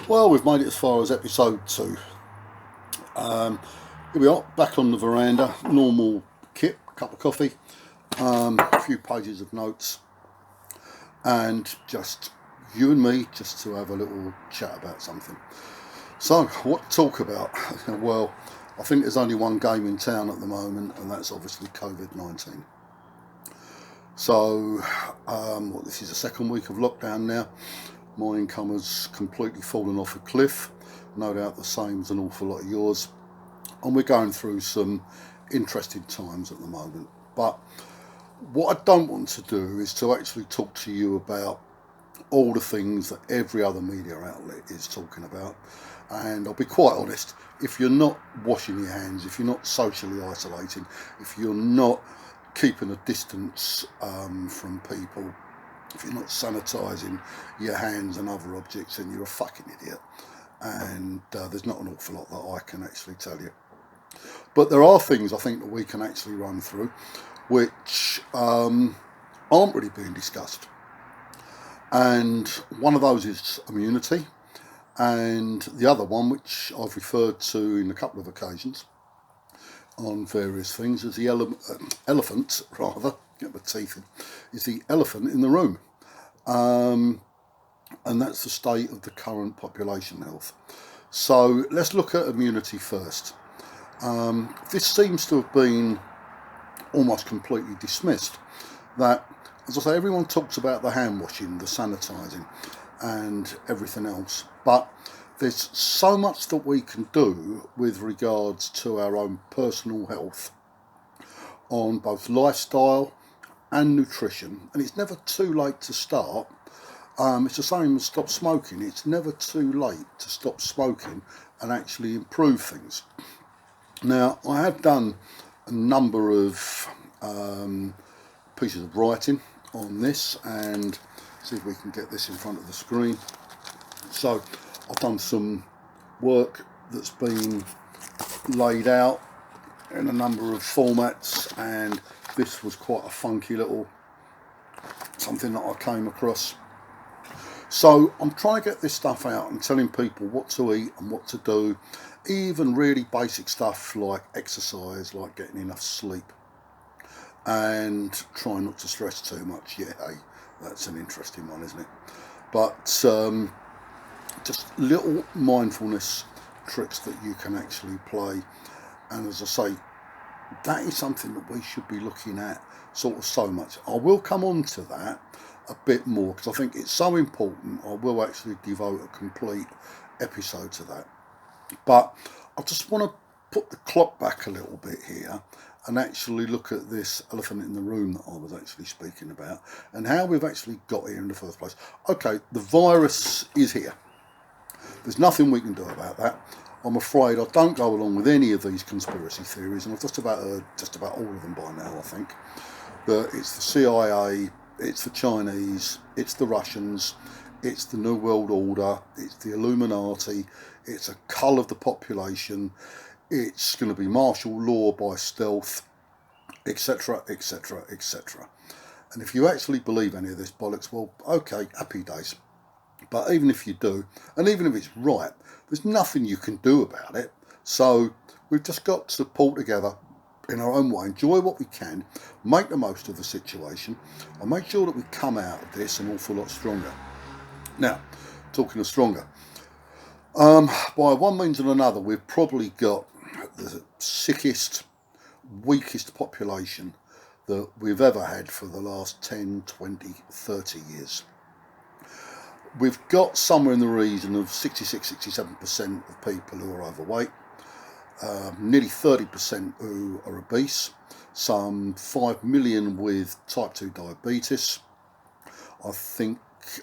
Well, we've made it as far as episode 2. Here we are, back on the veranda, normal kit, cup of coffee, a few pages of notes, and just you and me just to have a little chat about something. So, what to talk about? Well, I think there's only one game in town at the moment, and that's obviously COVID-19. So, this is the second week of lockdown now. My income has completely fallen off a cliff, no doubt the same as an awful lot of yours, and we're going through some interesting times at the moment. But what I don't want to do is to actually talk to you about all the things that every other media outlet is talking about. And I'll be quite honest, if you're not washing your hands, if you're not socially isolating, if you're not keeping a distance from people, if you're not sanitising your hands and other objects, then you're a fucking idiot. And there's not an awful lot that I can actually tell you. But there are things I think that we can actually run through which aren't really being discussed. And one of those is immunity. And the other one, which I've referred to in a couple of occasions on various things, is the elephant, get my teeth in, is the elephant in the room. And that's the state of the current population health. So let's look at immunity first. This seems to have been almost completely dismissed. That, as I say, everyone talks about the hand washing, the sanitising and everything else, but there's so much that we can do with regards to our own personal health on both lifestyle and nutrition, and it's never too late to start. It's the same as stop smoking. It's never too late to stop smoking and actually improve things. Now, I have done a number of pieces of writing on this, and see if we can get this in front of the screen. So I've done some work that's been laid out in a number of formats, and this was quite a funky little something that I came across. So I'm trying to get this stuff out and telling people what to eat and what to do, even really basic stuff like exercise, like getting enough sleep, and try not to stress too much. Yeah, hey, that's an interesting one, isn't it? But just little mindfulness tricks that you can actually play. And as I say, that is something that we should be looking at sort of so much. I will come on to that a bit more because I think it's so important. I will actually devote a complete episode to that. But I just want to put the clock back a little bit here and actually look at this elephant in the room that I was actually speaking about and how we've actually got here in the first place. Okay, the virus is here. There's nothing we can do about that. I'm afraid I don't go along with any of these conspiracy theories, and I've just about heard just about all of them by now, I think. That it's the CIA, it's the Chinese, it's the Russians, it's the New World Order, it's the Illuminati, it's a cull of the population, it's going to be martial law by stealth, etc, etc, etc. And if you actually believe any of this bollocks, well, okay, happy days. But even if you do, and even if it's right, there's nothing you can do about it. So we've just got to pull together in our own way, enjoy what we can, make the most of the situation, and make sure that we come out of this an awful lot stronger. Now, talking of stronger, by one means or another, we've probably got the sickest, weakest population that we've ever had for the last 10, 20, 30 years. We've got somewhere in the region of 66, 67% of people who are overweight, nearly 30% who are obese, some 5 million with type 2 diabetes. I think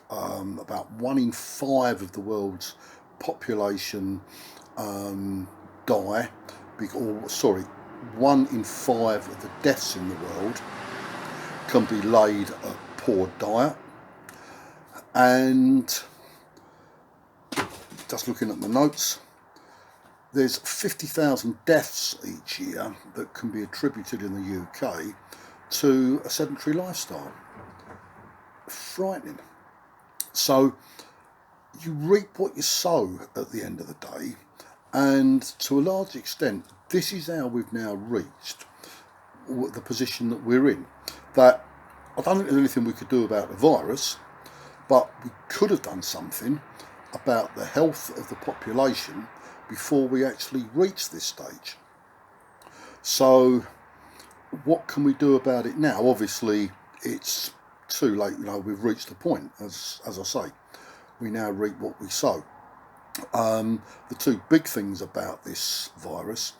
about 1 in 5 of the world's population die, 1 in 5 of the deaths in the world can be laid at poor diet. And just looking at my notes, there's 50,000 deaths each year that can be attributed in the UK to a sedentary lifestyle. Frightening. So you reap what you sow at the end of the day, and to a large extent, this is how we've now reached the position that we're in. That I don't think there's anything we could do about the virus, but we could have done something about the health of the population before we actually reach this stage. So what can we do about it now? Obviously, it's too late. We've reached the point, as I say. We now reap what we sow. The two big things about this virus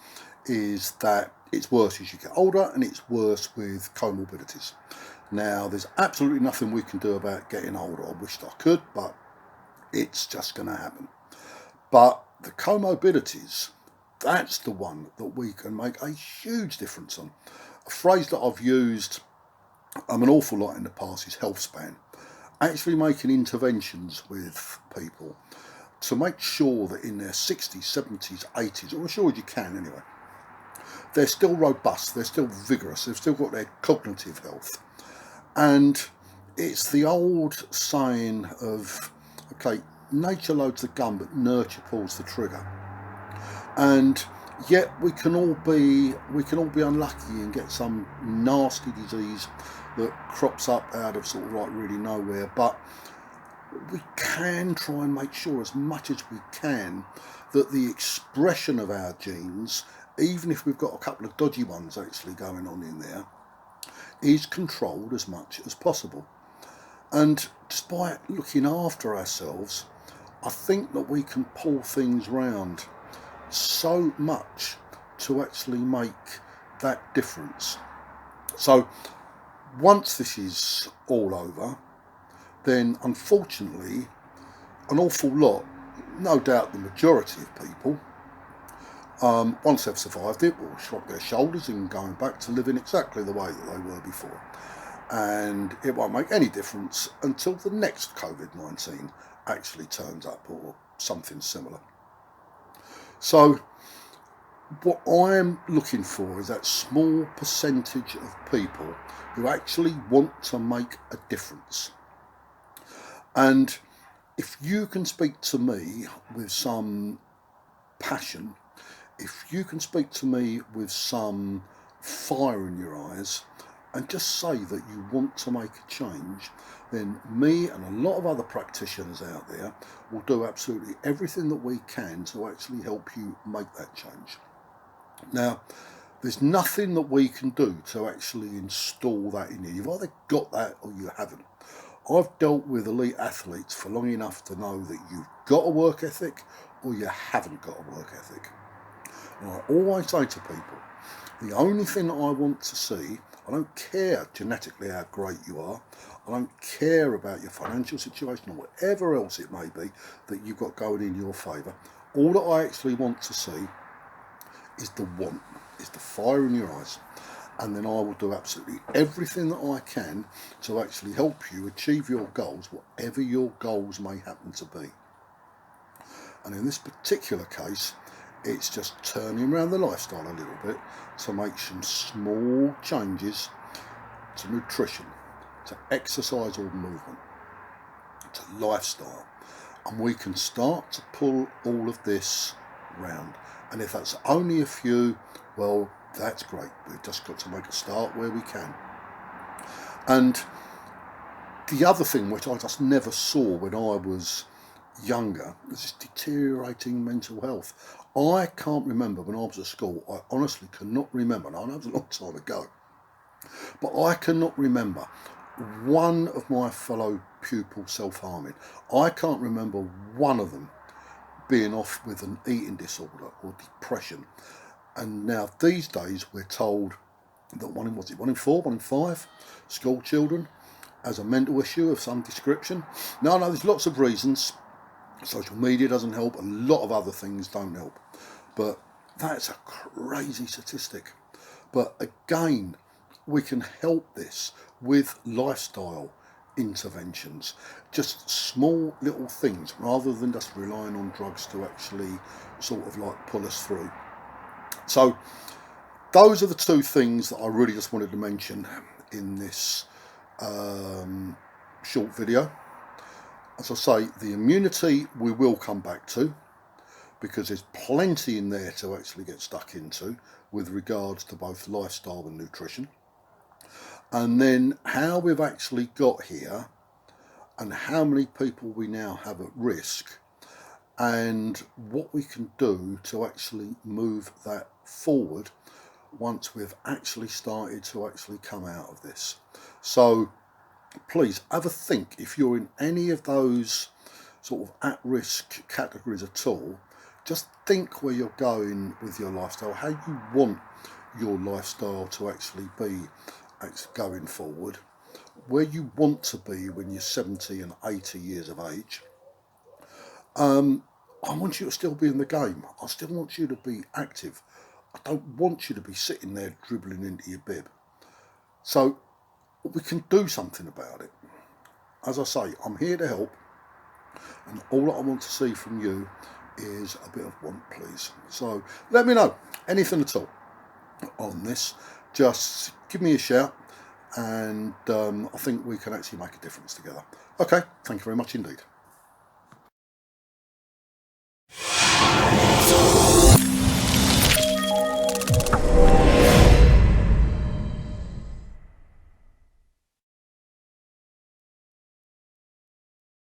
is that it's worse as you get older, and it's worse with comorbidities. Now, there's absolutely nothing we can do about getting older. I wished I could, but it's just going to happen. But the comorbidities, that's the one that we can make a huge difference on. A phrase that I've used an awful lot in the past is health span. Actually making interventions with people to make sure that in their 60s, 70s, 80s, or as sure as you can anyway, they're still robust, they're still vigorous, they've still got their cognitive health. And it's the old saying of, okay, nature loads the gun, but nurture pulls the trigger. And yet we can all be unlucky and get some nasty disease that crops up out of sort of like really nowhere. But we can try and make sure as much as we can that the expression of our genes, even if we've got a couple of dodgy ones actually going on in there, is controlled as much as possible. And just by looking after ourselves, I think that we can pull things round so much to actually make that difference. So once this is all over, then unfortunately an awful lot, no doubt the majority of people, once they've survived it, will shrug their shoulders and going back to living exactly the way that they were before. And it won't make any difference until the next COVID-19 actually turns up or something similar. So what I'm looking for is that small percentage of people who actually want to make a difference. And if you can speak to me with some passion, if you can speak to me with some fire in your eyes and just say that you want to make a change, then me and a lot of other practitioners out there will do absolutely everything that we can to actually help you make that change. Now, there's nothing that we can do to actually install that in you. You've either got that or you haven't. I've dealt with elite athletes for long enough to know that you've got a work ethic or you haven't got a work ethic. And I always say to people, the only thing that I want to see, I don't care genetically how great you are, I don't care about your financial situation or whatever else it may be that you've got going in your favour. All that I actually want to see is the want, is the fire in your eyes. And then I will do absolutely everything that I can to actually help you achieve your goals, whatever your goals may happen to be. And in this particular case, it's just turning around the lifestyle a little bit to make some small changes to nutrition, to exercise or movement, to lifestyle. And we can start to pull all of this round. And if that's only a few, well, that's great. We've just got to make a start where we can. And the other thing which I just never saw when I was younger was this deteriorating mental health. I can't remember when I was at school, I honestly cannot remember, and I know it was a long time ago, but I cannot remember one of my fellow pupils self-harming. I can't remember one of them being off with an eating disorder or depression. And now these days we're told that one in 4, 1 in 5 school children has a mental issue of some description. No, there's lots of reasons. Social media doesn't help, a lot of other things don't help. But that's a crazy statistic. But again, we can help this with lifestyle interventions, just small little things, rather than just relying on drugs to actually sort of like pull us through. So those are the two things that I really just wanted to mention in this short video. As I say, the immunity we will come back to, because there's plenty in there to actually get stuck into with regards to both lifestyle and nutrition. And then how we've actually got here and how many people we now have at risk and what we can do to actually move that forward once we've actually started to actually come out of this. So please have a think if you're in any of those sort of at-risk categories at all. Just think where you're going with your lifestyle, how you want your lifestyle to actually be going forward, where you want to be when you're 70 and 80 years of age. I want you to still be in the game. I still want you to be active. I don't want you to be sitting there dribbling into your bib. So we can do something about it. As I say, I'm here to help, and all that I want to see from you is a bit of want, please. So let me know anything at all on this. Just give me a shout, and I think we can actually make a difference together. Okay, thank you very much indeed.